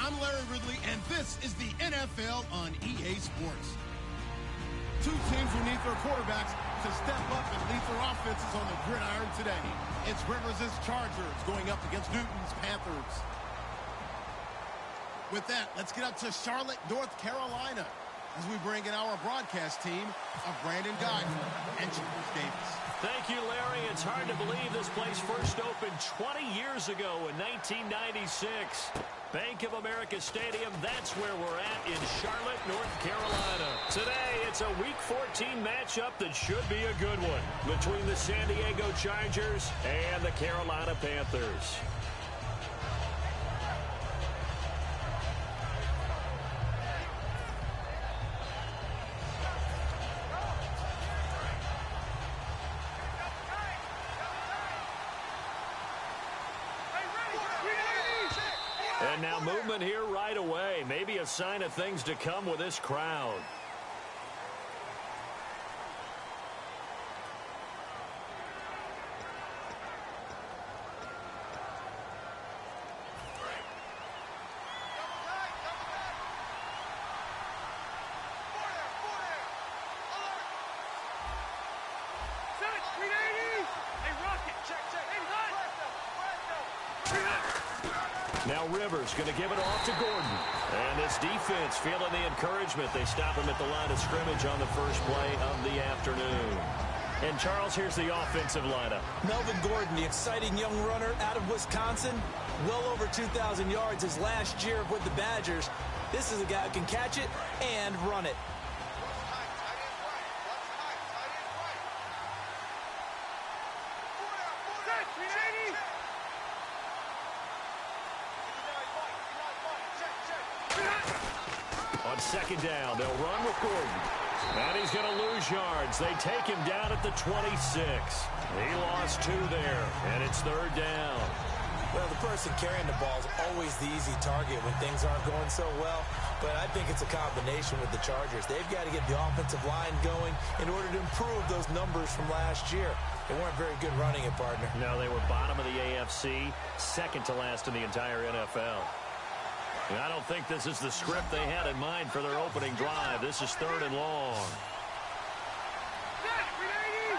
I'm Larry Ridley, and this is the NFL on EA Sports. Two teams who need their quarterbacks to step up and lead their offenses on the gridiron today. It's Rivers' Chargers going up against Newton's Panthers. With that, let's get up to Charlotte, North Carolina, as we bring in our broadcast team of Brandon Guyton and Charles Davis. Thank you, Larry. It's hard to believe this place first opened 20 years ago in 1996. Bank of America Stadium, that's where we're at in Charlotte, North Carolina. Today, it's a Week 14 matchup that should be a good one between the San Diego Chargers and the Carolina Panthers. And now movement here right away. Maybe a sign of things to come with this crowd. Now Rivers going to give it off to Gordon. And this defense feeling the encouragement. They stop him at the line of scrimmage on the first play of the afternoon. And Charles, here's the offensive lineup. Melvin Gordon, the exciting young runner out of Wisconsin. Well over 2,000 yards his last year with the Badgers. This is a guy who can catch it and run it. On second down, they'll run with Gordon. And he's going to lose yards. They take him down at the 26. He lost 2 there, and it's third down. Well, the person carrying the ball is always the easy target when things aren't going so well. But I think it's a combination with the Chargers. They've got to get the offensive line going in order to improve those numbers from last year. They weren't very good running it, partner. No, they were bottom of the AFC, second to last in the entire NFL. And I don't think this is the script they had in mind for their opening drive. This is third and long.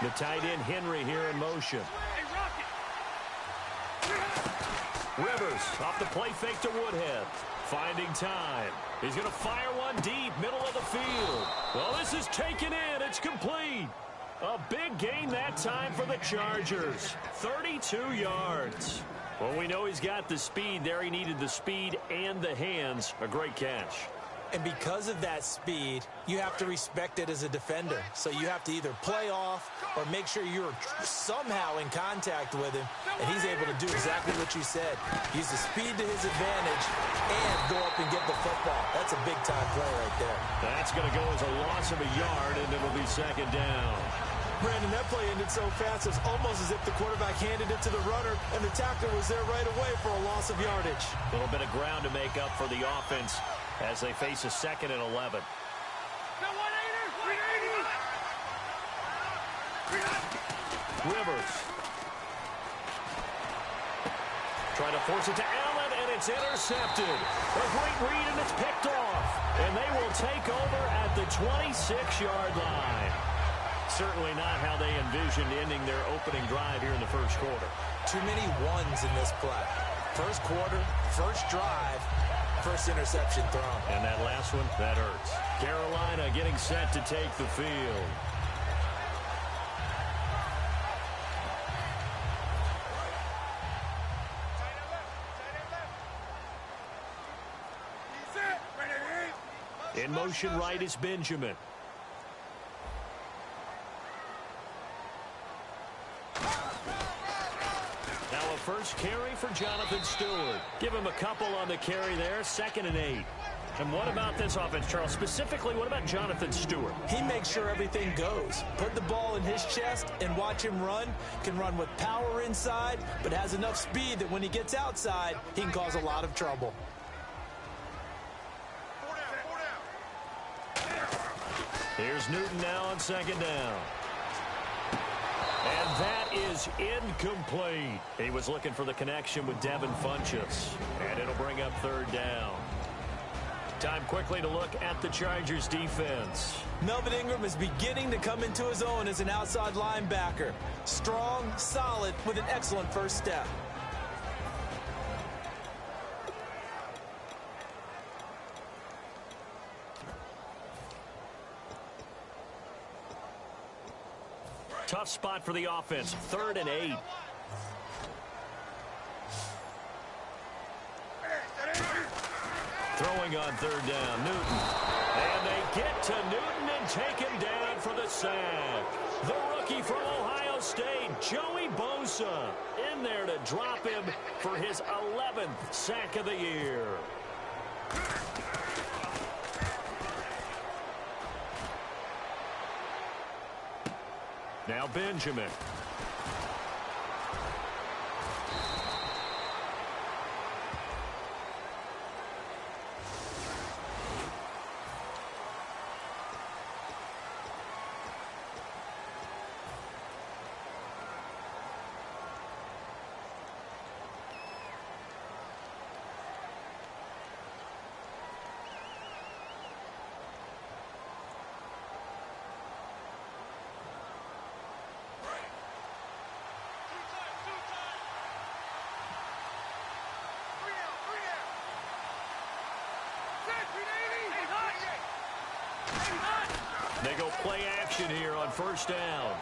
The tight end Henry here in motion. Rivers off the play fake to Woodhead. Finding time. He's going to fire one deep, middle of the field. Well, this is taken in. It's complete. A big gain that time for the Chargers. 32 yards. Well, we know he's got the speed there. He needed the speed and the hands. A great catch. And because of that speed, you have to respect it as a defender. So you have to either play off or make sure you're somehow in contact with him. And he's able to do exactly what you said. Use the speed to his advantage and go up and get the football. That's a big-time play right there. That's going to go as a loss of a yard, and it'll be second down. Brandon, that play ended so fast, it's almost as if the quarterback handed it to the runner, and the tackler was there right away for a loss of yardage. A little bit of ground to make up for the offense as they face a second and 11. Rivers. Trying to force it to Allen, and it's intercepted. A great read, and it's picked off. And they will take over at the 26-yard line. Certainly not how they envisioned ending their opening drive here in the first quarter. Too many ones in this play. First quarter, first drive, first interception thrown. And that last one, that hurts. Carolina getting set to take the field. In motion right is Benjamin. First carry for Jonathan Stewart. Give him a couple on the carry there, 2nd and 8. And what about this offense, Charles? Specifically, what about Jonathan Stewart? He makes sure everything goes. Put the ball in his chest and watch him run. Can run with power inside, but has enough speed that when he gets outside, he can cause a lot of trouble. Here's Newton now on 2nd down. And that is incomplete. He was looking for the connection with Devin Funchess. And it'll bring up 3rd down. Time quickly to look at the Chargers defense. Melvin Ingram is beginning to come into his own as an outside linebacker. Strong, solid, with an excellent first step. Tough spot for the offense. 3rd and 8. Throwing on 3rd down, Newton. And they get to Newton and take him down for the sack. The rookie from Ohio State, Joey Bosa, in there to drop him for his 11th sack of the year. Now Benjamin. They go play action here on 1st down.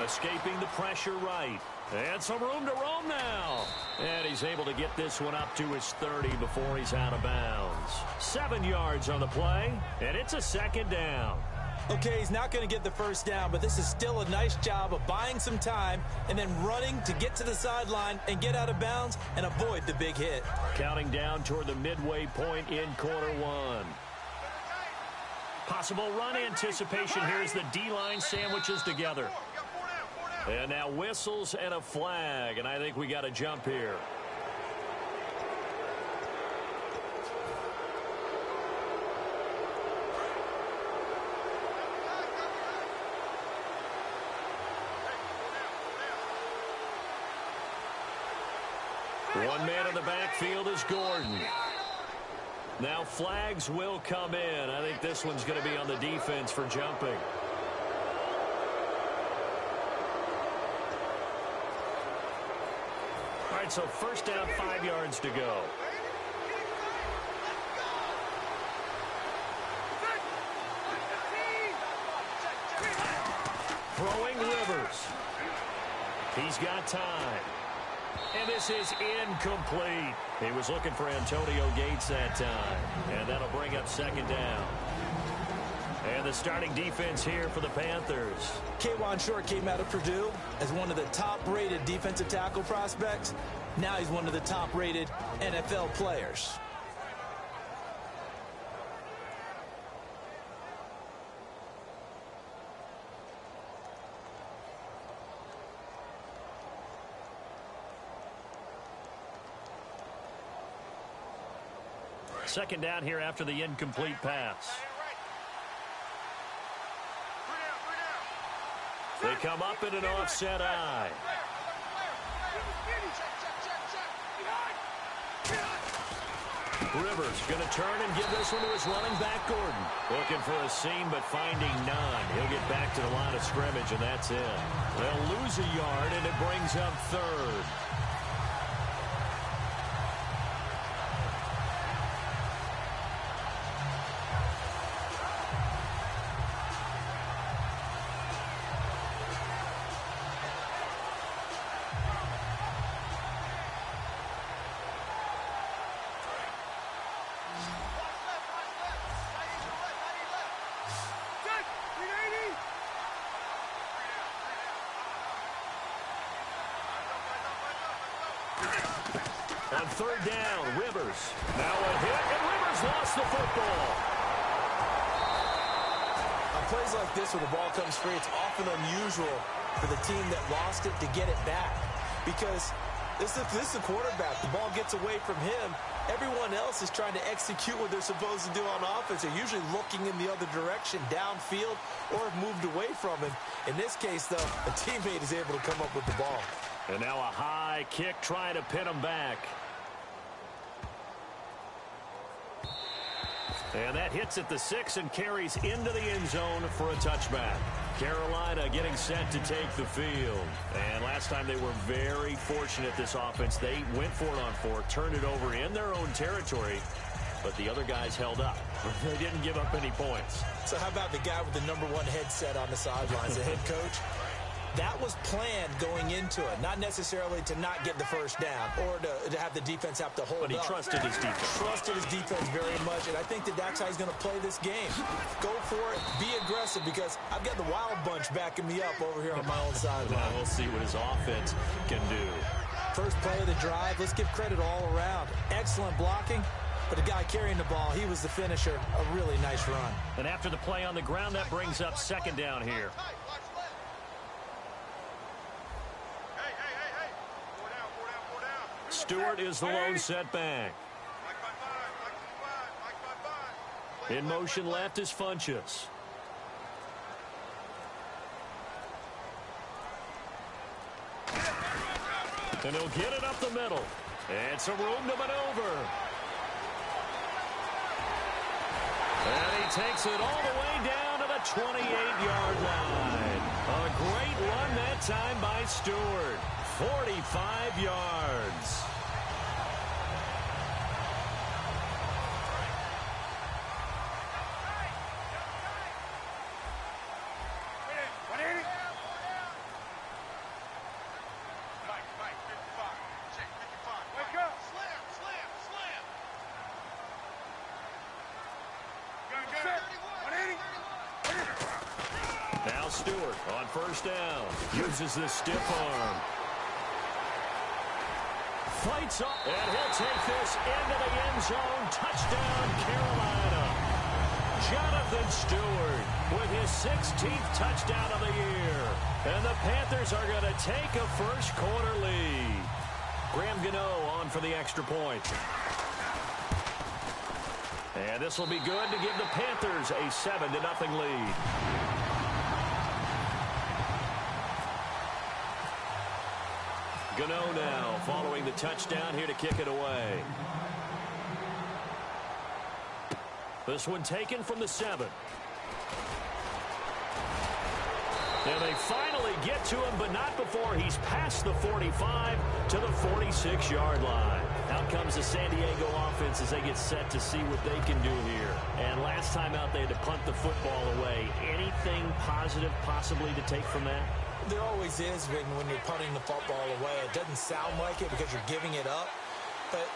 Escaping the pressure right. And some room to roam now. And he's able to get this one up to his 30 before he's out of bounds. 7 yards on the play, and it's a 2nd down. Okay, he's not going to get the first down, but this is still a nice job of buying some time and then running to get to the sideline and get out of bounds and avoid the big hit. Counting down toward the midway point in quarter 1. Possible run anticipation here as the D-line sandwiches together. And now whistles and a flag, and I think we got a jump here. One man in the backfield is Gordon. Now flags will come in. I think this one's going to be on the defense for jumping. All right, so 1st down, 5 yards to go. Throwing Rivers. He's got time. And this is incomplete. He was looking for Antonio Gates that time. And that'll bring up 2nd down. And the starting defense here for the Panthers. K'Wan Short came out of Purdue as one of the top-rated defensive tackle prospects. Now he's one of the top-rated NFL players. Second down here after the incomplete pass. They come up in an offset eye. Rivers going to turn and give this one to his running back, Gordon. Looking for a seam, but finding none. He'll get back to the line of scrimmage, and that's it. They'll lose a yard, and it brings up 3rd. On 3rd down, Rivers. Now a hit, and Rivers lost the football. On plays like this, when the ball comes free, it's often unusual for the team that lost it to get it back. Because this is a quarterback. The ball gets away from him. Everyone else is trying to execute what they're supposed to do on offense. They're usually looking in the other direction, downfield, or have moved away from him. In this case, though, a teammate is able to come up with the ball. And now a high kick trying to pin him back. And that hits at the 6 and carries into the end zone for a touchback. Carolina getting set to take the field. And last time they were very fortunate, this offense. They went for it on 4, turned it over in their own territory, but the other guys held up. They didn't give up any points. So how about the guy with the #1 headset on the sidelines, the head coach? That was planned going into it, not necessarily to not get the first down or to have the defense have to hold up. But he trusted his defense. Trusted his defense very much, and I think that's how he's going to play this game. Go for it, be aggressive, because I've got the Wild Bunch backing me up over here on my own sideline. Well, we'll see what his offense can do. First play of the drive, let's give credit all around. Excellent blocking, but the guy carrying the ball, he was the finisher. A really nice run. And after the play on the ground, that brings up 2nd down here. Stewart is the lone setback. In motion left is Funchess. And he'll get it up the middle. And some room to maneuver. And he takes it all the way down to the 28-yard line. A great run that time by Stewart. 45 yards. Now Stewart on 1st down. Uses the stiff arm. Fights up, and he'll take this into the end zone. Touchdown, Carolina. Jonathan Stewart with his 16th touchdown of the year. And the Panthers are going to take a first-quarter lead. Graham Gano on for the extra point. And this will be good to give the Panthers a 7-0 lead. Gano now following the touchdown here to kick it away. This one taken from the 7. And they finally get to him, but not before he's past the 45 to the 46-yard line. Out comes the San Diego offense as they get set to see what they can do here. And last time out, they had to punt the football away. Anything positive possibly to take from that? There always is when you're punting the football away. It doesn't sound like it because you're giving it up, but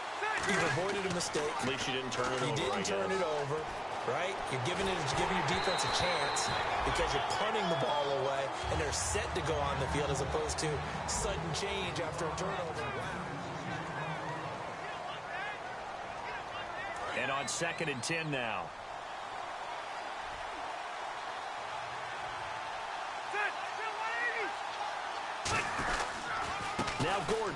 you've avoided a mistake. At least you didn't turn it over. You didn't turn it over, right? You're giving your defense a chance because you're punting the ball away, and they're set to go on the field as opposed to sudden change after a turnover. And on 2nd and 10 now. Now Gordon.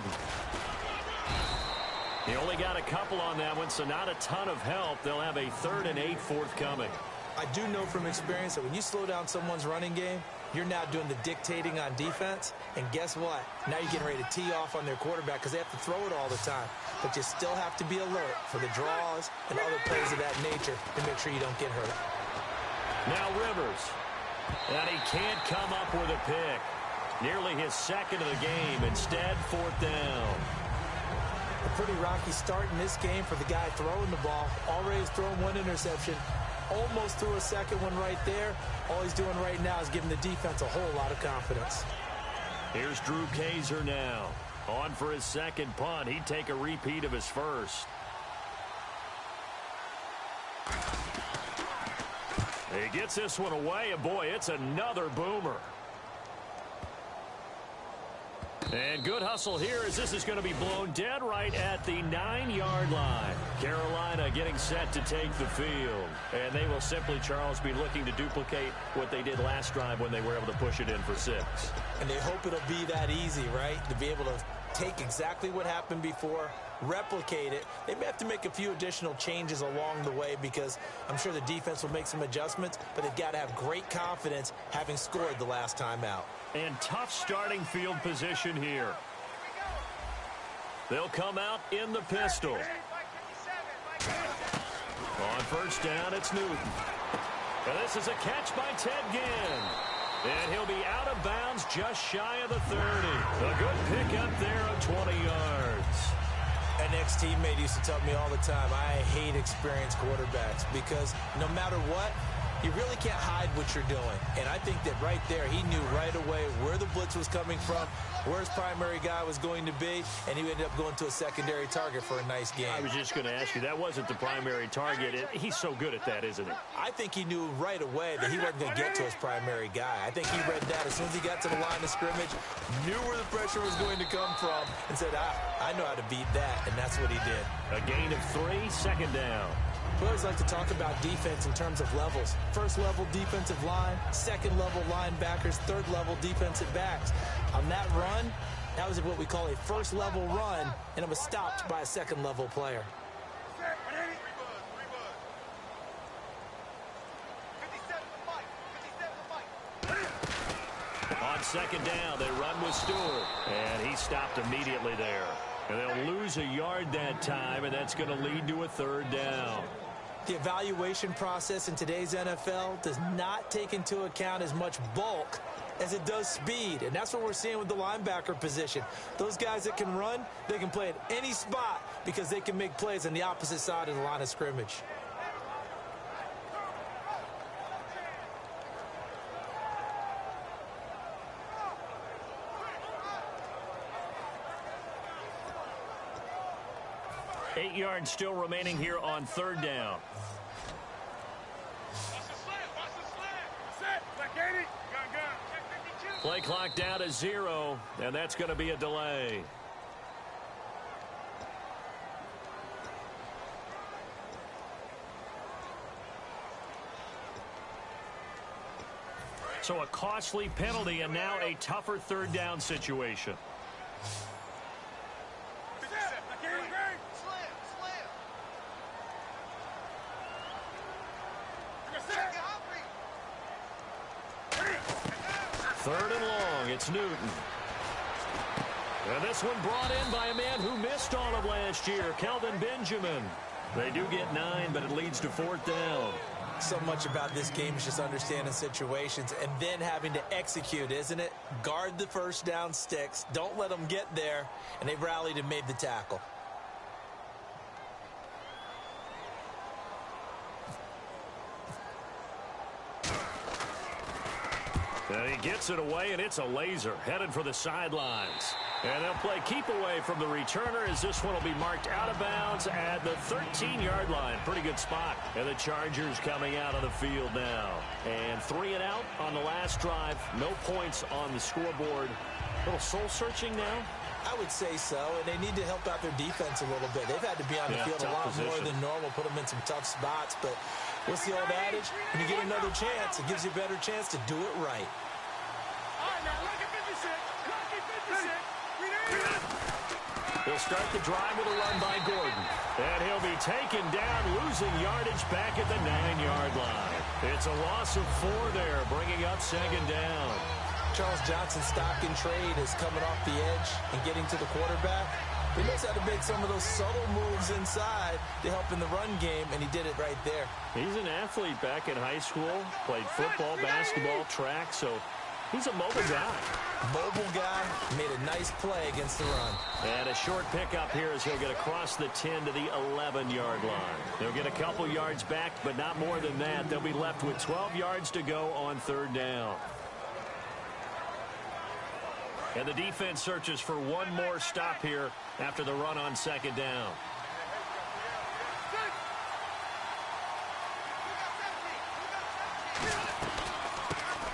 He only got a couple on that one, so not a ton of help. They'll have a 3rd and 8 forthcoming. I do know from experience that when you slow down someone's running game, you're now doing the dictating on defense. And guess what? Now you're getting ready to tee off on their quarterback because they have to throw it all the time. But you still have to be alert for the draws and other plays of that nature to make sure you don't get hurt. Now Rivers. And he can't come up with a pick. Nearly his 2nd of the game. Instead, 4th down. A pretty rocky start in this game for the guy throwing the ball. Already has thrown 1 interception. Almost threw a 2nd one right there. All he's doing right now is giving the defense a whole lot of confidence. Here's Drew Kaiser now. On for his 2nd punt. He'd take a repeat of his 1st. He gets this one away, and boy, it's another boomer. And good hustle here as this is going to be blown dead right at the 9-yard line. Carolina getting set to take the field. And they will simply, Charles, be looking to duplicate what they did last drive when they were able to push it in for 6. And they hope it'll be that easy, right? To be able to take exactly what happened before, replicate it. They may have to make a few additional changes along the way because I'm sure the defense will make some adjustments, but they've got to have great confidence having scored the last time out. And tough starting field position here. They'll come out in the pistol. On first down, it's Newton. And this is a catch by Ted Ginn. And he'll be out of bounds just shy of the 30. A good pickup there of 20 yards. An ex-teammate used to tell me all the time, I hate experienced quarterbacks because no matter what, you really can't hide what you're doing. And I think that right there, he knew right away where the blitz was coming from, where his primary guy was going to be, and he ended up going to a secondary target for a nice game. I was just going to ask you, that wasn't the primary target. He's so good at that, isn't he? I think he knew right away that he wasn't going to get to his primary guy. I think he read that as soon as he got to the line of scrimmage, knew where the pressure was going to come from, and said, I know how to beat that, and that's what he did. A gain of 3, second down. We always like to talk about defense in terms of levels. First level defensive line, second level linebackers, third level defensive backs. On that run, that was what we call a first level run, and it was stopped by a second level player. On second down, they run with Stewart, and he stopped immediately there. And they'll lose a yard that time, and that's going to lead to a third down. The evaluation process in today's NFL does not take into account as much bulk as it does speed, and that's what we're seeing with the linebacker position. Those guys that can run, they can play at any spot because they can make plays on the opposite side of the line of scrimmage. Eight yards still remaining here on third down. Play clock down to 0, and that's going to be a delay. So a costly penalty and now a tougher third down situation. Third and long, it's Newton. And this one brought in by a man who missed all of last year, Kelvin Benjamin. They do get 9, but it leads to fourth down. So much about this game is just understanding situations and then having to execute, isn't it? Guard the first down sticks. Don't let them get there. And they rallied and made the tackle. And he gets it away, and it's a laser headed for the sidelines. And they'll play keep away from the returner as this one will be marked out of bounds at the 13-yard line. Pretty good spot. And the Chargers coming out of the field now. And 3 and out on the last drive. No points on the scoreboard. A little soul-searching now. I would say so, and they need to help out their defense a little bit. They've had to be on the field a lot more than normal, put them in some tough spots. But what's the old adage? When you get another chance, it gives you a better chance to do it right. They'll start the drive with a run by Gordon. And he'll be taken down, losing yardage back at the 9-yard line. It's a loss of 4 there, bringing up second down. Charles Johnson's stock and trade is coming off the edge and getting to the quarterback. He knows how to make some of those subtle moves inside to help in the run game, and he did it right there. He's an athlete back in high school, played football, basketball, track, so he's a mobile guy. Mobile guy, made a nice play against the run. And a short pickup here as he'll get across the 10 to the 11-yard line. They'll get a couple yards back, but not more than that. They'll be left with 12 yards to go on third down. And the defense searches for one more stop here after the run on second down.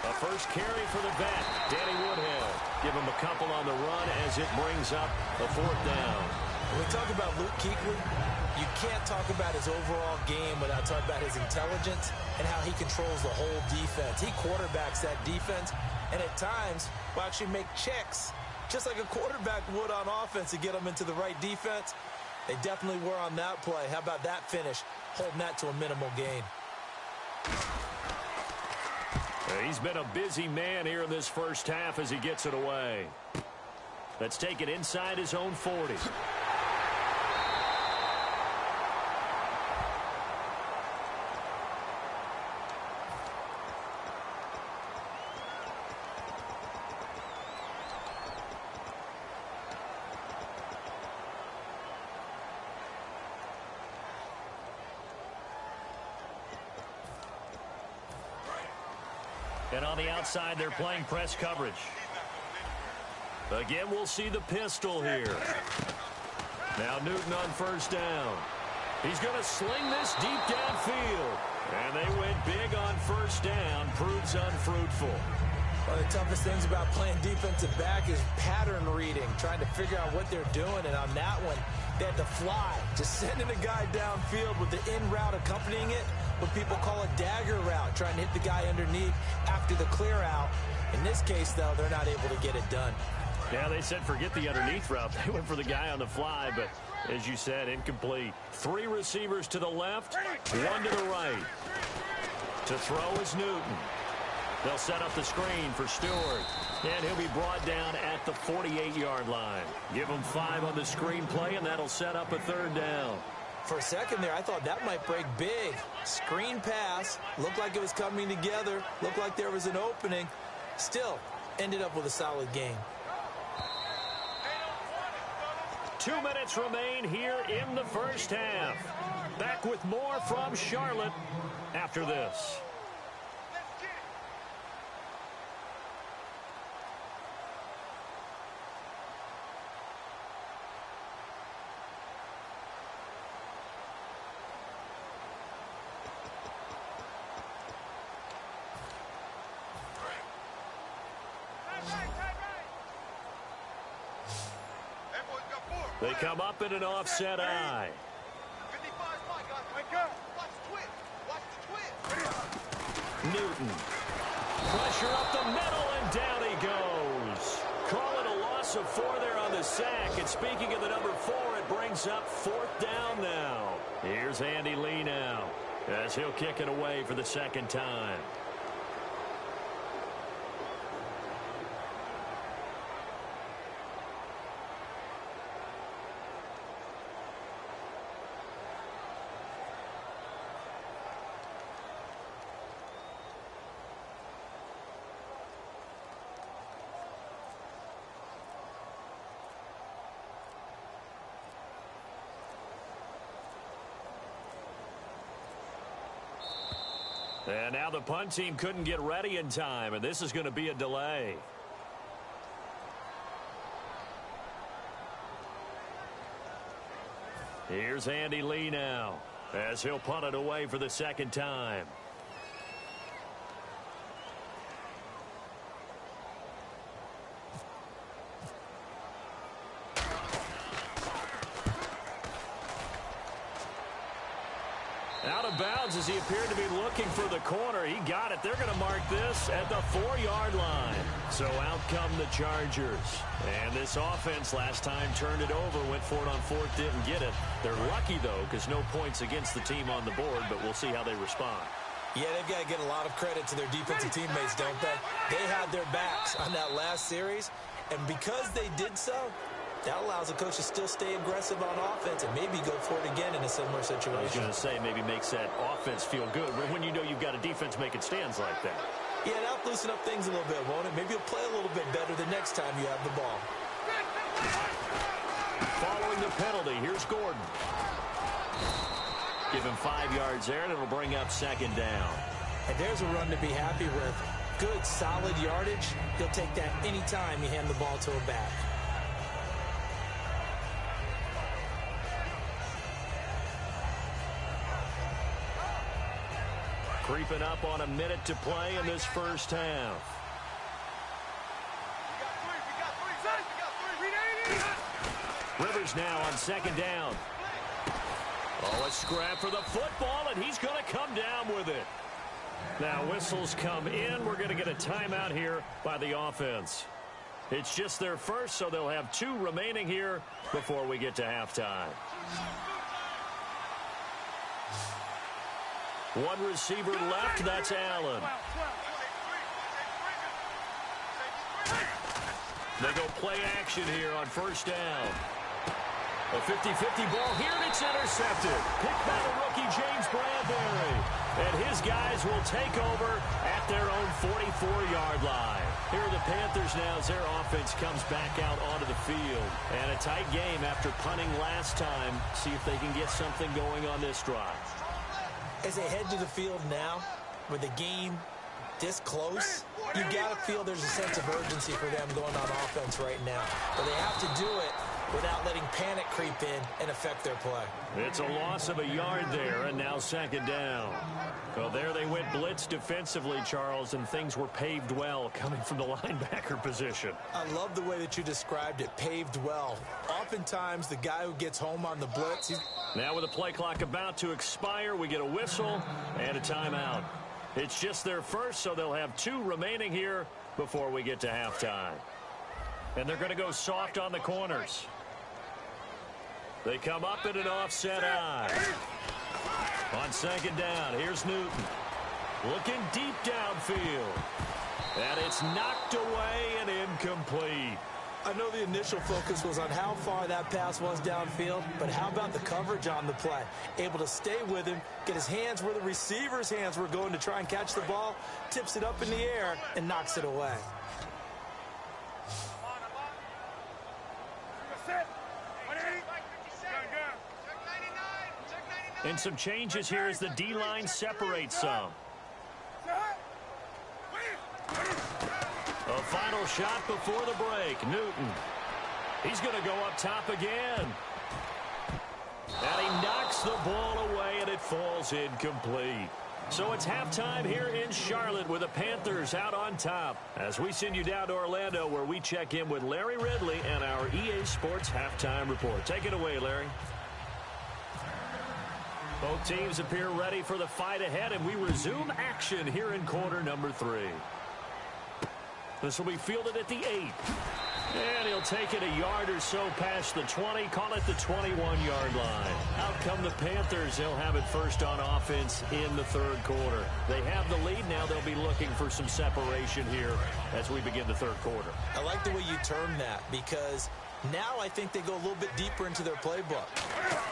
A first carry for the vet, Danny Woodhead. Give him a couple on the run as it brings up a fourth down. When we talk about Luke Kuechly, you can't talk about his overall game without talking about his intelligence and how he controls the whole defense. He quarterbacks that defense, and at times will actually make checks, just like a quarterback would on offense to get them into the right defense. They definitely were on that play. How about that finish, holding that to a minimal gain? He's been a busy man here in this first half as he gets it away. Let's take it inside his own 40. And on the outside, they're playing press coverage. Again, we'll see the pistol here. Now Newton on first down. He's going to sling this deep downfield. And they went big on first down. Proves unfruitful. One of the toughest things about playing defensive back is pattern reading, trying to figure out what they're doing. And on that one, they had to fly, just sending a guy downfield with the in route accompanying it, what people call a dagger route, trying to hit the guy underneath after the clear out. In this case, though, they're not able to get it done. Yeah, they said forget the underneath route. They went for the guy on the fly, but as you said, incomplete. 3 receivers to the left, 1 to the right. To throw is Newton. They'll set up the screen for Stewart. And he'll be brought down at the 48-yard line. Give him 5 on the screen play, and that'll set up a 3rd down. For a second there, I thought that might break big. Screen pass. Looked like it was coming together. Looked like there was an opening. Still, ended up with a solid game. 2 minutes remain here in the first half. Back with more from Charlotte after this. They come up in an offset eye. Newton. Pressure up the middle, and down he goes. Call it a loss of 4 there on the sack. And speaking of the number 4, it brings up 4th down now. Here's Andy Lee now, as he'll kick it away for the 2nd time. And now the punt team couldn't get ready in time, and this is going to be a delay. Here's Andy Lee now, as he'll punt it away for the 2nd time. Out of bounds as he appeared to be looking for the corner. He got it. They're going to mark this at the 4-yard line. So out come the Chargers. And this offense last time turned it over, went for it on 4th, didn't get it. They're lucky, though, because no points against the team on the board, but we'll see how they respond. Yeah, they've got to get a lot of credit to their defensive teammates, don't they? They had their backs on that last series, and because they did so, that allows the coach to still stay aggressive on offense and maybe go for it again in a similar situation. I was going to say, maybe makes that offense feel good when you know you've got a defense making stands like that. Yeah, that'll loosen up things a little bit, won't it? Maybe you'll play a little bit better the next time you have the ball. Following the penalty, here's Gordon. Give him 5 yards there, and it'll bring up 2nd down. And there's a run to be happy with. Good, solid yardage. He'll take that any time you hand the ball to a back. Creeping up on a minute to play in this first half. Rivers now on 2nd down. Oh, a scrap for the football, and he's going to come down with it. Now whistles come in. We're going to get a timeout here by the offense. It's just their first, so they'll have 2 remaining here before we get to halftime. 1 receiver left, that's Allen. They go play action here on 1st down. A 50-50 ball here, and it's intercepted. Picked by the rookie James Bradbury. And his guys will take over at their own 44-yard line. Here are the Panthers now as their offense comes back out onto the field. And a tight game after punting last time. See if they can get something going on this drive. As they head to the field now, with the game this close, you got to feel there's a sense of urgency for them going on offense right now. But they have to do it without letting panic creep in and affect their play. It's a loss of a yard there, and now second down. Well, there they went blitz defensively, Charles, and things were paved well coming from the linebacker position. I love the way that you described it, paved well. Oftentimes, the guy who gets home on the blitz, now with the play clock about to expire, we get a whistle and a timeout. It's just their first, so they'll have 2 remaining here before we get to halftime. And they're going to go soft on the corners. They come up in an offset eye. On second down, here's Newton. Looking deep downfield. And it's knocked away and incomplete. I know the initial focus was on how far that pass was downfield, but how about the coverage on the play? Able to stay with him, get his hands where the receiver's hands were going to try and catch the ball, tips it up in the air, and knocks it away. And some changes here as the D-line separates some. A final shot before the break. Newton. He's going to go up top again. And he knocks the ball away, and it falls incomplete. So it's halftime here in Charlotte with the Panthers out on top. As we send you down to Orlando, where we check in with Larry Ridley and our EA Sports Halftime Report. Take it away, Larry. Both teams appear ready for the fight ahead, and we resume action here in quarter number 3. This will be fielded at the 8. And he'll take it a yard or so past the 20, call it the 21-yard line. Out come the Panthers. They'll have it first on offense in the third quarter. They have the lead now. They'll be looking for some separation here as we begin the third quarter. I like the way you termed that, because now I think they go a little bit deeper into their playbook.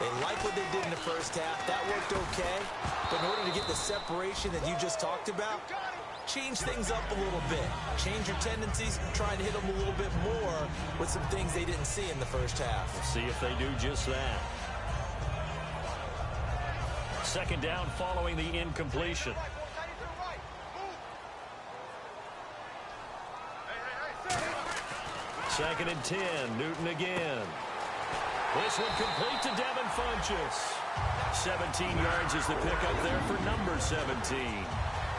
They like what they did in the first half. That worked okay. But in order to get the separation that you just talked about, change things up a little bit. Change your tendencies, trying to hit them a little bit more with some things they didn't see in the first half. We'll see if they do just that. Second down following the incompletion. Second and 10. Newton again. This one complete to Devin Funchess. 17 yards is the pickup there for number 17.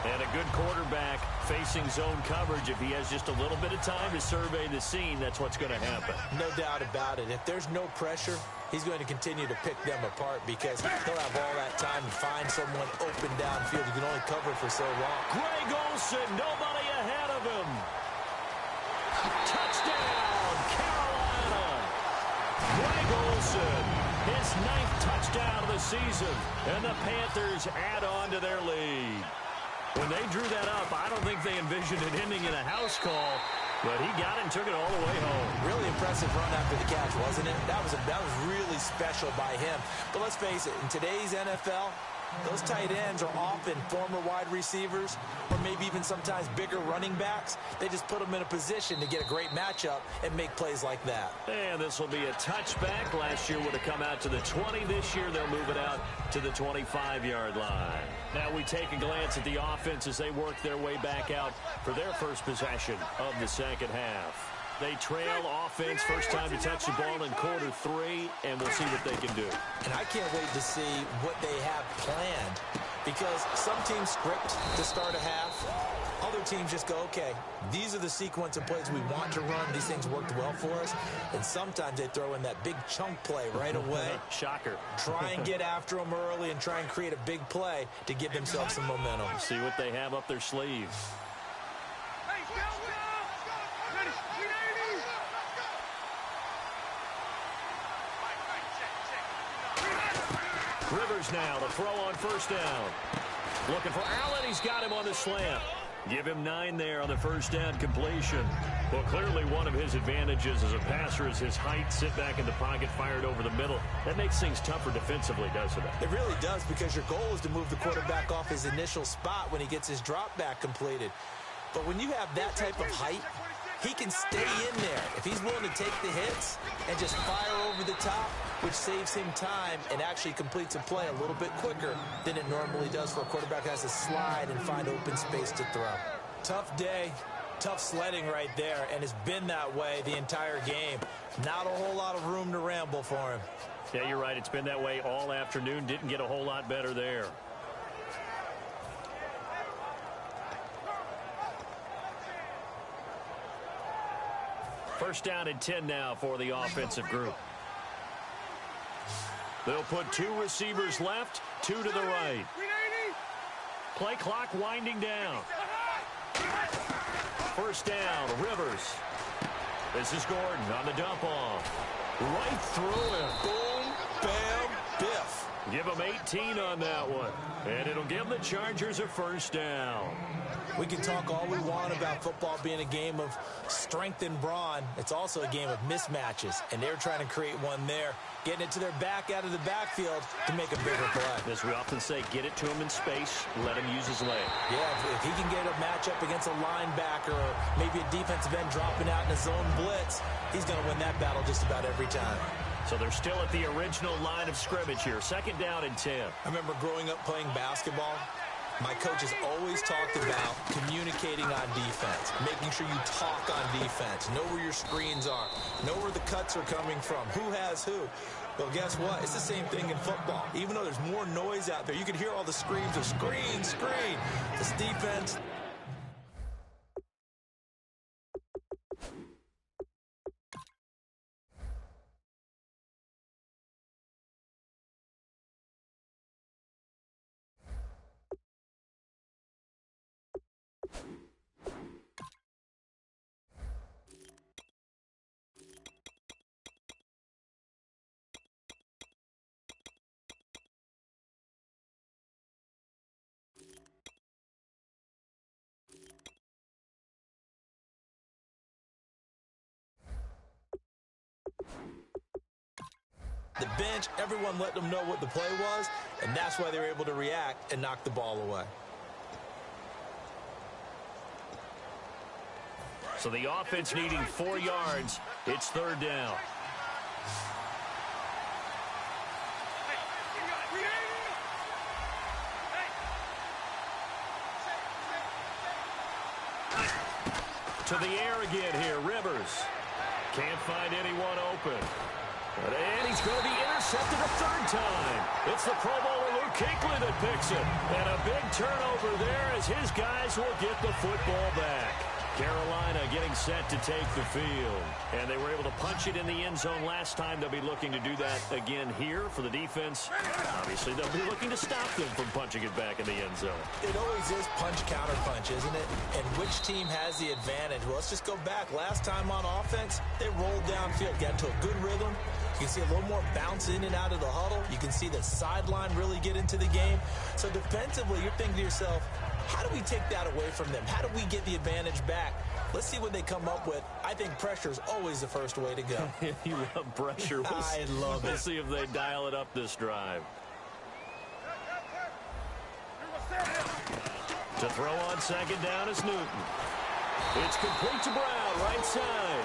And a good quarterback facing zone coverage. If he has just a little bit of time to survey the scene, that's what's going to happen. No doubt about it. If there's no pressure, he's going to continue to pick them apart, because he'll have all that time to find someone open downfield. You can only cover for so long. Greg Olsen, nobody ahead of him. Touchdown, Carolina. Greg Olsen, his 9th touchdown of the season. And the Panthers add on to their lead. When they drew that up, I don't think they envisioned it ending in a house call, but he got it and took it all the way home. Really impressive run after the catch, wasn't it? That was really special by him. But let's face it, in today's NFL, those tight ends are often former wide receivers, or maybe even sometimes bigger running backs. They just put them in a position to get a great matchup and make plays like that. And this will be a touchback. Last year would have come out to the 20. This year they'll move it out to the 25-yard line. Now we take a glance at the offense as they work their way back out for their first possession of the second half. They trail offense, first time to touch the ball in quarter 3, and we'll see what they can do. And I can't wait to see what they have planned, because some teams script to start a half. Other teams just go, okay, these are the sequence of plays we want to run. These things worked well for us. And sometimes they throw in that big chunk play right away. Shocker. Try and get after them early and try and create a big play to give themselves some momentum. See what they have up their sleeves. Rivers now, the throw on first down. Looking for Allen. He's got him on the slant. Give him 9 there on the first down completion. Well, clearly one of his advantages as a passer is his height. Sit back in the pocket, fired over the middle. That makes things tougher defensively, doesn't it? It really does, because your goal is to move the quarterback off his initial spot when he gets his drop back completed. But when you have that type of height, he can stay in there if he's willing to take the hits and just fire over the top, which saves him time and actually completes a play a little bit quicker than it normally does for a quarterback who has to slide and find open space to throw. Tough day, tough sledding right there, and it's been that way the entire game. Not a whole lot of room to ramble for him. Yeah, you're right. It's been that way all afternoon. Didn't get a whole lot better there. First down and 10 now for the offensive group. They'll put 2 receivers left, 2 to the right. Play clock winding down. First down, Rivers. This is Gordon on the dump off. Right through him. Boom, bam, biff. Give them 18 on that one. And it'll give the Chargers a first down. We can talk all we want about football being a game of strength and brawn. It's also a game of mismatches, and they're trying to create one there, getting it to their back out of the backfield to make a bigger play. As we often say, get it to him in space, let him use his leg. Yeah, if he can get a matchup against a linebacker or maybe a defensive end dropping out in a zone blitz, he's going to win that battle just about every time. So they're still at the original line of scrimmage here. Second down and 10. I remember growing up playing basketball. My coaches always talked about communicating on defense, making sure you talk on defense, know where your screens are, know where the cuts are coming from, who has who. Well, guess what? It's the same thing in football. Even though there's more noise out there, you can hear all the screams of screen, screen. This defense... The bench, everyone let them know what the play was, and that's why they were able to react and knock the ball away. So the offense needing 4 yards. It's third down. To the air again here, Rivers. Can't find anyone open. And he's going to be intercepted a third time. It's the Pro Bowler Luke Kuechly that picks it. And a big turnover there as his guys will get the football back. Carolina getting set to take the field. And they were able to punch it in the end zone last time. They'll be looking to do that again here for the defense. Obviously, they'll be looking to stop them from punching it back in the end zone. It always is punch-counter-punch, isn't it? And which team has the advantage? Well, let's just go back. Last time on offense, they rolled downfield, got to a good rhythm. You can see a little more bounce in and out of the huddle. You can see the sideline really get into the game. So defensively, you're thinking to yourself, how do we take that away from them? How do we get the advantage back? Let's see what they come up with. I think pressure is always the first way to go. You love pressure. I love it. We'll see if they dial it up this drive. To throw on second down is Newton. It's complete to Brown, right side.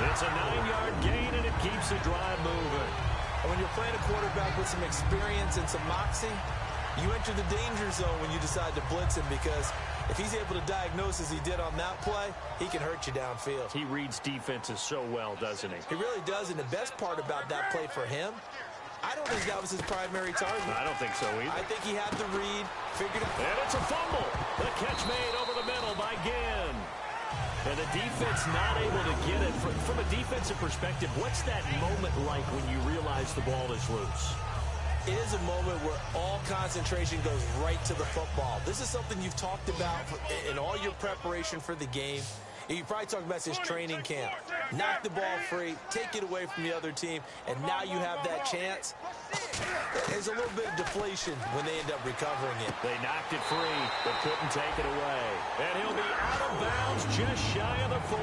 It's a 9-yard gain, and it keeps the drive moving. And when you're playing a quarterback with some experience and some moxie, you enter the danger zone when you decide to blitz him, because if he's able to diagnose as he did on that play, he can hurt you downfield. He reads defenses so well, doesn't he? He really does, and the best part about that play for him, I don't think that was his primary target. I don't think so either. I think he had the read, figured it out. And it's a fumble. The catch made over the middle by Ginn. And the defense not able to get it. From a defensive perspective, what's that moment like when you realize the ball is loose? It is a moment where all concentration goes right to the football. This is something you've talked about in all your preparation for the game. You probably talked about since training camp. Knock the ball free, take it away from the other team, and now you have that chance. There's a little bit of deflation when they end up recovering it. They knocked it free, but couldn't take it away. And he'll be out of bounds just shy of the 40.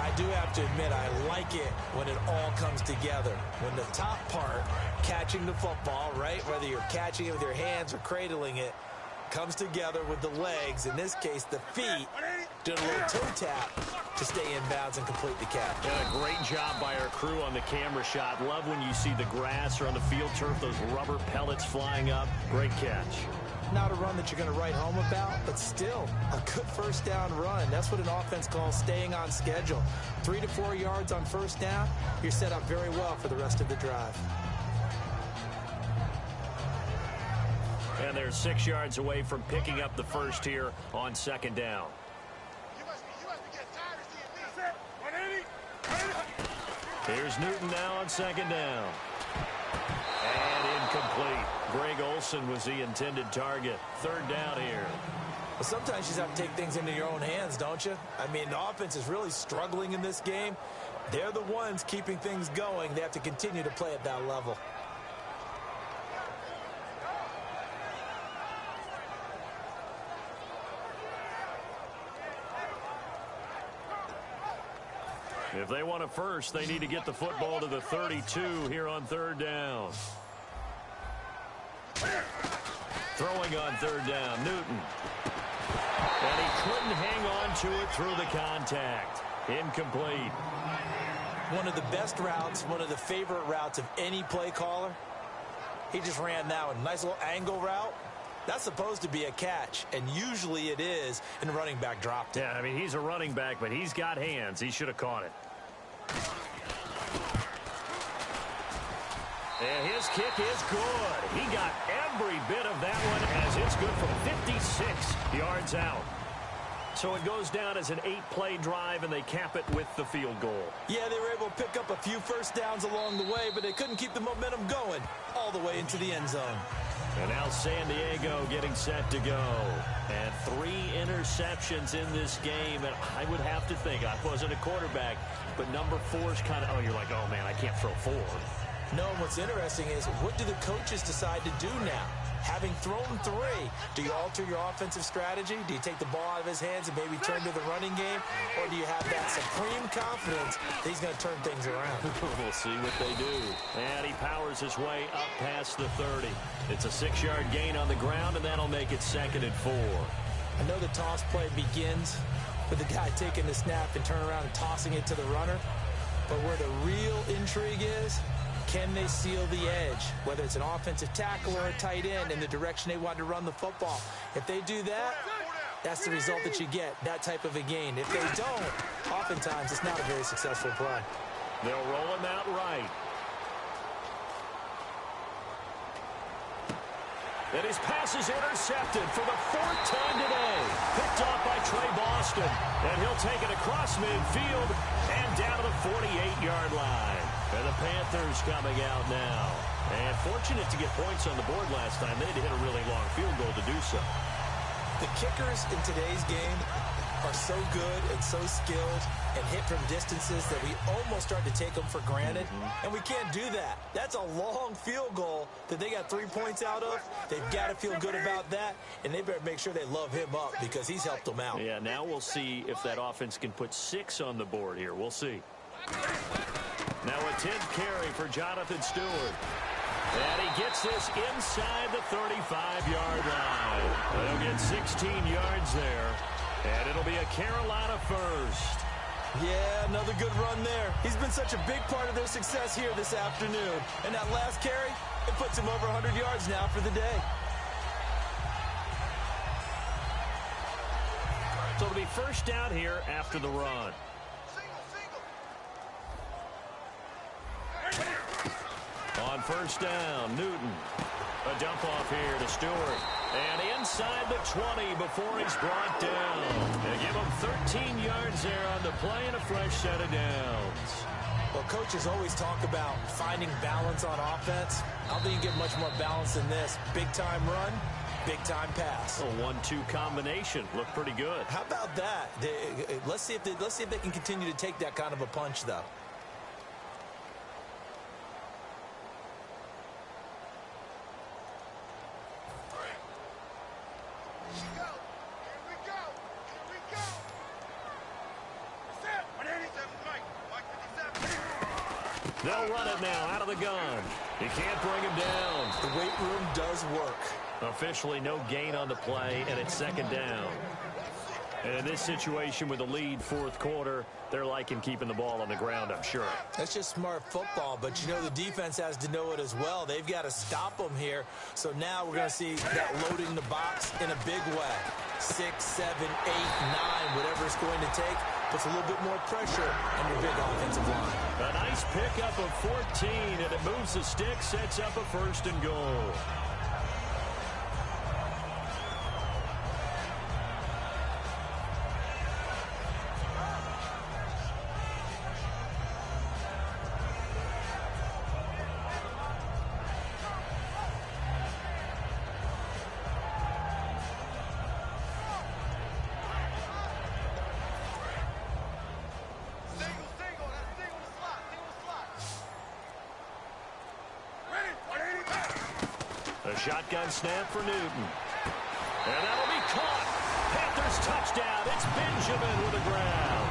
I do have to admit, I like it when it all comes together. When the top part, catching the football, right, whether you're catching it with your hands or cradling it, comes together with the legs, in this case the feet, doing a little toe tap to stay in bounds and complete the catch. Yeah, a great job by our crew on the camera shot. Love when you see the grass or on the field turf, those rubber pellets flying up. Great catch. Not a run that you're going to write home about, but still a good first down run. That's what an offense calls staying on schedule. 3 to 4 yards on first down, you're set up very well for the rest of the drive. And they're 6 yards away from picking up the first here on second down. Here's Newton now on second down. And incomplete. Greg Olsen was the intended target. Third down here. Well, sometimes you just have to take things into your own hands, don't you? I mean, the offense is really struggling in this game. They're the ones keeping things going. They have to continue to play at that level. If they want a first, they need to get the football to the 32 here on third down. Throwing on third down, Newton. And he couldn't hang on to it through the contact. Incomplete. One of the best routes, one of the favorite routes of any play caller. He just ran that one. Nice little angle route. That's supposed to be a catch, and usually it is, and the running back dropped it. Yeah, I mean, he's a running back, but he's got hands. He should have caught it. And his kick is good. He got every bit of that one as it's good from 56 yards out. So it goes down as an 8-play drive, and they cap it with the field goal. Yeah, they were able to pick up a few first downs along the way, but they couldn't keep the momentum going all the way into the end zone. And now San Diego getting set to go. And 3 interceptions in this game. And I would have to think, I wasn't a quarterback, but number 4 is kind of, oh, you're like, oh, man, I can't throw 4. No, what's interesting is, what do the coaches decide to do now? Having thrown 3, do you alter your offensive strategy? Do you take the ball out of his hands and maybe turn to the running game? Or do you have that supreme confidence that he's going to turn things around? We'll see what they do. And he powers his way up past the 30. It's a 6-yard gain on the ground, and that'll make it 2nd and 4. I know the toss play begins with the guy taking the snap and turning around and tossing it to the runner. But where the real intrigue is, can they seal the edge, whether it's an offensive tackle or a tight end, in the direction they want to run the football? If they do that, that's the result that you get, that type of a gain. If they don't, oftentimes it's not a very successful play. They'll roll him out right. And his pass is intercepted for the 4th time today. Picked off by Trey Boston. And he'll take it across midfield and down to the 48-yard line. And the Panthers coming out now. And fortunate to get points on the board last time. They had to hit a really long field goal to do so. The kickers in today's game are so good and so skilled and hit from distances that we almost start to take them for granted. And we can't do that. That's a long field goal that they got 3 points out of. They've got to feel good about that, and they better make sure they love him up because he's helped them out. Yeah, now we'll see if that offense can put 6 on the board here. We'll see. Now a 10th carry for Jonathan Stewart. And he gets this inside the 35-yard line. They'll get 16 yards there. And it'll be a Carolina first. Yeah, another good run there. He's been such a big part of their success here this afternoon. And that last carry, it puts him over 100 yards now for the day. So it'll be first down here after the run. On first down, Newton. A dump off here to Stewart. And inside the 20 before he's brought down. They give him 13 yards there on the play and a fresh set of downs. Well, coaches always talk about finding balance on offense. I don't think you get much more balance than this. Big-time run, big-time pass. A 1-2 combination. Looked pretty good. How about that? Let's see if they can continue to take that kind of a punch, though. They'll run it now out of the gun. You can't bring him down. The weight room does work. Officially no gain on the play, and it's 2nd down. And in this situation with the lead fourth quarter, they're liking keeping the ball on the ground, I'm sure. That's just smart football, but you know the defense has to know it as well. They've got to stop them here. So now we're going to see that loading the box in a big way. 6, 7, 8, 9, whatever it's going to take, puts a little bit more pressure on your big offensive line. A nice pickup of 14, and it moves the stick, sets up a 1st and goal. A shotgun snap for Newton. And that'll be caught. Panthers touchdown. It's Benjamin with the ground.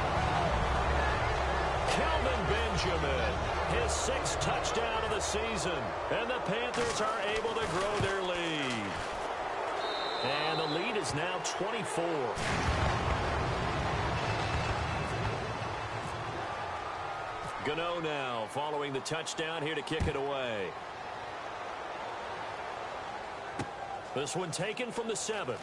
Kelvin Benjamin, his 6th touchdown of the season. And the Panthers are able to grow their lead. And the lead is now 24. Gano now following the touchdown here to kick it away. This one taken from the 7.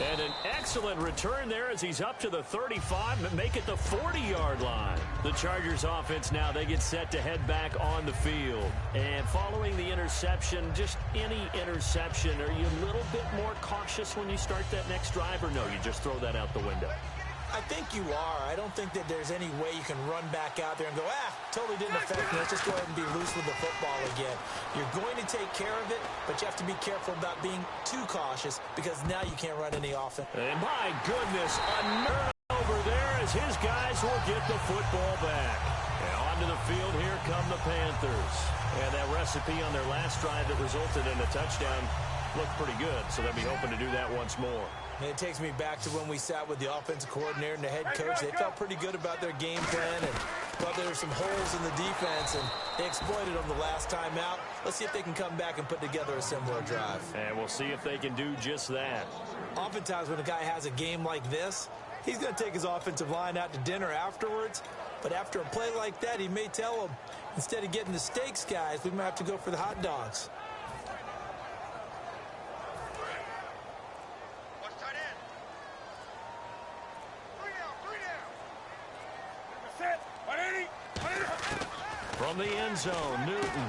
And an excellent return there as he's up to the 35 and make it the 40-yard line. The Chargers offense now, they get set to head back on the field. And following the interception, just any interception, are you a little bit more cautious when you start that next drive, or no, you just throw that out the window? I think you are. I don't think that there's any way you can run back out there and go, totally didn't affect me. Let's just go ahead and be loose with the football again. You're going to take care of it, but you have to be careful about being too cautious because now you can't run any offense. And my goodness, a nerve over there as his guys will get the football back. And onto the field, here come the Panthers. And that recipe on their last drive that resulted in a touchdown looked pretty good, so they'll be hoping to do that once more. And it takes me back to when we sat with the offensive coordinator and the head coach. They felt pretty good about their game plan and thought there were some holes in the defense, and they exploited them the last time out. Let's see if they can come back and put together a similar drive. And we'll see if they can do just that. Oftentimes when a guy has a game like this, he's going to take his offensive line out to dinner afterwards. But after a play like that, he may tell them, instead of getting the steaks, guys, we might have to go for the hot dogs. From the end zone, Newton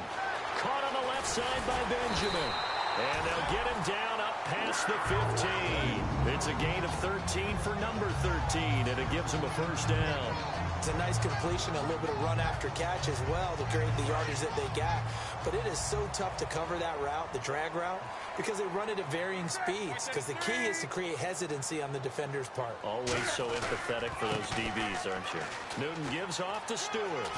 caught on the left side by Benjamin. And they'll get him down up past the 15. It's a gain of 13 for number 13, and it gives him a 1st down. It's a nice completion, a little bit of run after catch as well to create the yardage that they got. But it is so tough to cover that route, the drag route, because they run it at varying speeds. Because the key is to create hesitancy on the defender's part. Always so empathetic for those DBs, aren't you? Newton gives off to Stewart.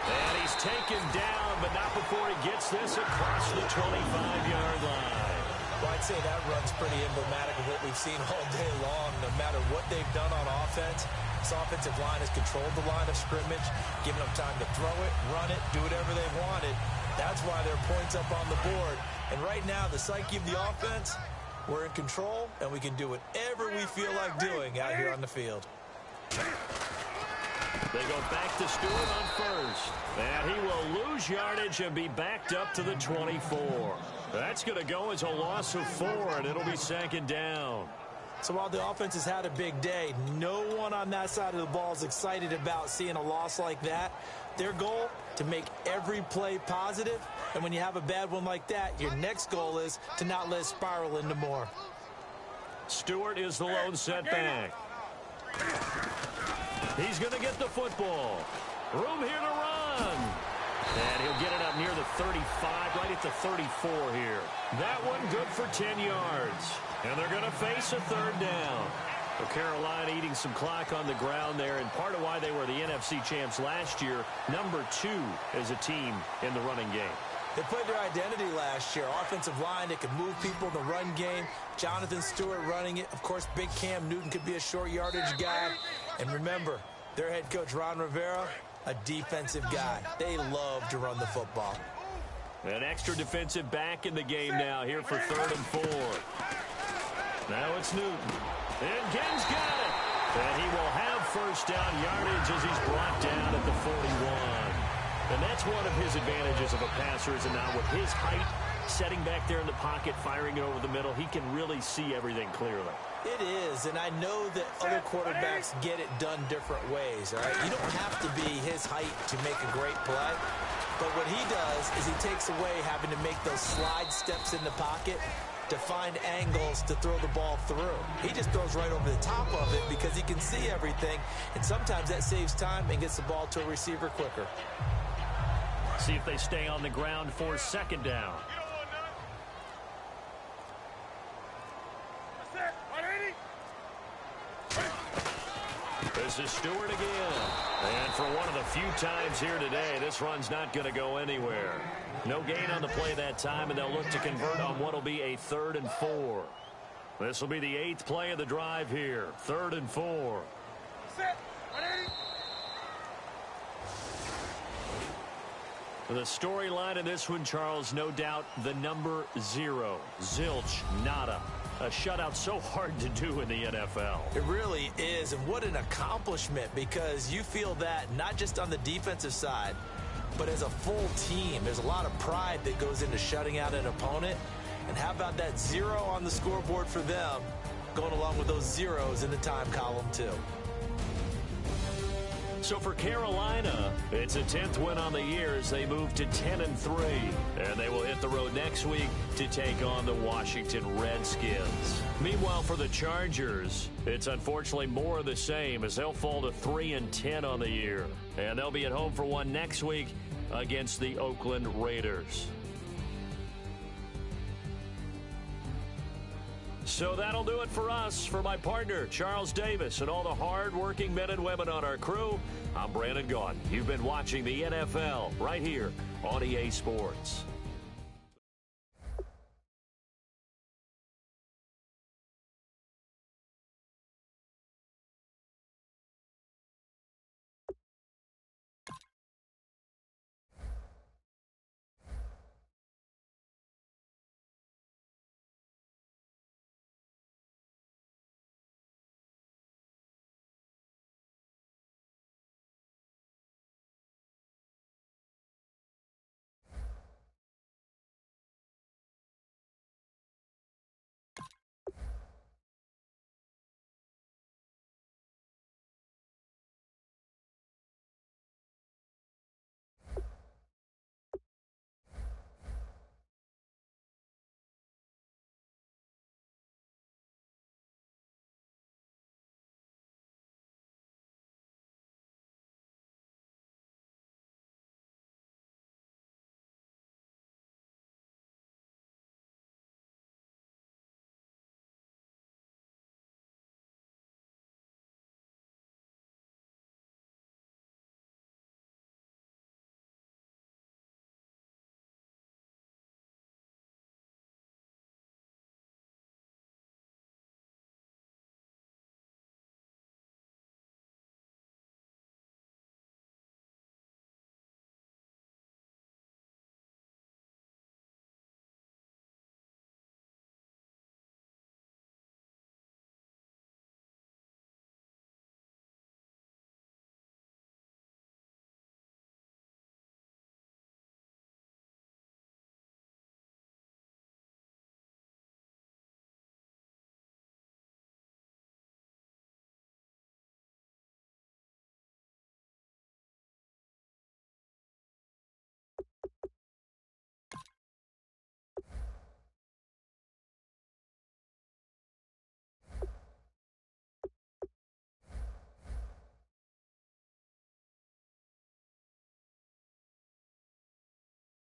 And he's taken down, but not before he gets this across the 25-yard line. Well, I'd say that run's pretty emblematic of what we've seen all day long. No matter what they've done on offense, this offensive line has controlled the line of scrimmage, given them time to throw it, run it, do whatever they wanted. That's why there are points up on the board. And right now, the psyche of the offense, we're in control, and we can do whatever we feel like doing out here on the field. They go back to Stewart on 1st. And he will lose yardage and be backed up to the 24. That's going to go as a loss of 4, and it'll be 2nd down. So while the offense has had a big day, no one on that side of the ball is excited about seeing a loss like that. Their goal, to make every play positive. And when you have a bad one like that, your next goal is to not let it spiral into more. Stewart is the lone setback. He's going to get the football. Room here to run. And he'll get it up near the 35, right at the 34 here. That one good for 10 yards. And they're going to face a 3rd down. So Carolina eating some clock on the ground there, and part of why they were the NFC champs last year, number 2 as a team in the running game. They played their identity last year. Offensive line, they could move people in the run game. Jonathan Stewart running it. Of course, big Cam Newton could be a short yardage guy. And remember, their head coach, Ron Rivera, a defensive guy. They love to run the football. An extra defensive back in the game now here for 3rd and 4. Now it's Newton. And Genn's got it. And he will have first down yardage as he's brought down at the 41. And that's one of his advantages of a passer, is now with his height, setting back there in the pocket, firing it over the middle, he can really see everything clearly. It is, and I know that other quarterbacks get it done different ways, all right? You don't have to be his height to make a great play. But what he does is he takes away having to make those slide steps in the pocket to find angles to throw the ball through. He just throws right over the top of it because he can see everything, and sometimes that saves time and gets the ball to a receiver quicker. See if they stay on the ground for 2nd down. This is Stewart again. And for one of the few times here today, this run's not going to go anywhere. No gain on the play that time, and they'll look to convert on what will be a 3rd and 4. This will be the 8th play of the drive here. 3rd and 4. The storyline in this one, Charles, no doubt the number 0. Zilch, nada. A shutout so hard to do in the NFL. It really is, and what an accomplishment, because you feel that not just on the defensive side, but as a full team. There's a lot of pride that goes into shutting out an opponent. And how about that 0 on the scoreboard for them, going along with those zeros in the time column too. So for Carolina, it's a 10th win on the year as they move to 10-3. And they will hit the road next week to take on the Washington Redskins. Meanwhile, for the Chargers, it's unfortunately more of the same as they'll fall to 3-10 on the year. And they'll be at home for one next week against the Oakland Raiders. So that'll do it for us. For my partner, Charles Davis, and all the hard-working men and women on our crew, I'm Brandon Gaudin. You've been watching the NFL right here on EA Sports.